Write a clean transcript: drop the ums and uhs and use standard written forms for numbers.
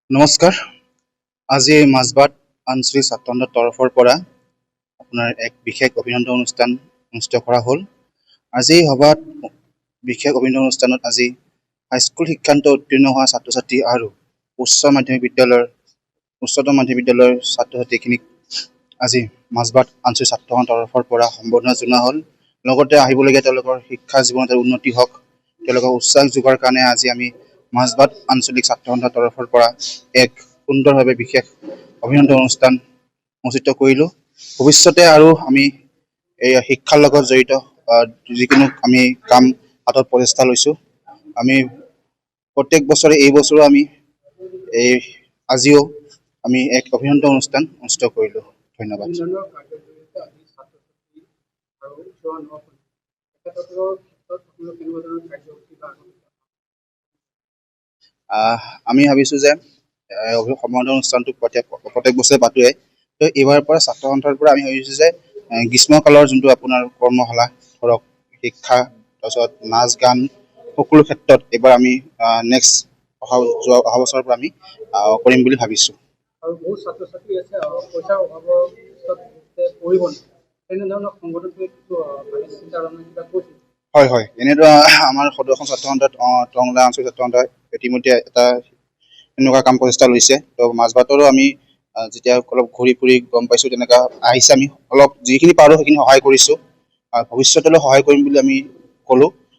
নমস্কাৰ। আজি মাজবাট আঞ্চলিক ছাত্ৰসন্থাৰ তৰফৰ পৰা আপোনাৰ এক বিশেষ অভিনন্দন অনুষ্ঠান অনুষ্ঠিত কৰা হ'ল। আজি এই সভাত বিশেষ অভিনন্দন অনুষ্ঠানত আজি হাইস্কুল শিক্ষান্ত উত্তীৰ্ণ হোৱা ছাত্ৰ ছাত্ৰী আৰু উচ্চতৰ মাধ্যমিক বিদ্যালয়ৰ ছাত্ৰ ছাত্ৰীখিনিক আজি মাজবাট আঞ্চলিক ছাত্ৰসন্থাৰ তৰফৰ পৰা সম্বৰ্ধনা জনোৱা হ'ল। লগতে আহিবলগীয়া তেওঁলোকৰ শিক্ষা জীৱনত উন্নতি হওক, তেওঁলোকক উৎসাহ যোগোৱাৰ কাৰণে আজি আমি মাজবাট আঞ্চলিক ছাত্ৰসন্থাৰ তৰফৰ পৰা এক সুন্দৰভাৱে বিশেষ অভিনন্দন অনুষ্ঠান অনুষ্ঠিত কৰিলোঁ। ভৱিষ্যতে আৰু আমি এই শিক্ষাৰ লগত জড়িত যিকোনো আমি কাম হাতত প্ৰচেষ্টা লৈছোঁ। আমি প্ৰত্যেক বছৰে এই বছৰো আমি আজিও আমি এক অভিনন্দন অনুষ্ঠান অনুষ্ঠিত কৰিলোঁ। ধন্যবাদ। আমি ভাবিছোঁ যে সম্বৰ্ধনা অনুষ্ঠানটো প্ৰত্যেক বছৰে পাতোৱে। তো এইবাৰৰ পৰা ছাত্ৰ সন্থাৰ পৰা আমি ভাবিছোঁ যে গ্ৰীষ্মকালৰ যোনটো আপোনাৰ কৰ্মশালা, ধৰক শিক্ষা, তাৰপিছত নাচ গান, সকলো ক্ষেত্ৰত এইবাৰ আমি নেক্সট অহা বছৰৰ পৰা আমি কৰিম বুলি ভাবিছোঁ। আৰু বহুত ছাত্ৰ ছাত্ৰী আছে পইচাৰ অভাৱৰ পঢ়িব তেনেধৰণৰ সংগঠনটোৱে চিন্তা কৰিছে। হয়, এনেদৰে আমাৰ সদৌ ছাত্ৰ সন্থাত টংলা আঞ্চলিক ছাত্ৰ সন্থাই ইতিমধ্যে এটা এনেকুৱা কাম প্ৰচেষ্টা লৈছে। তো মাজবাটৰো আমি যেতিয়া অলপ ঘূৰি ফুৰি গম পাইছোঁ তেনেকুৱা আহিছে, আমি অলপ যিখিনি পাৰোঁ সেইখিনি সহায় কৰিছোঁ। ভৱিষ্যতলৈ সহায় কৰিম বুলি আমি ক'লোঁ।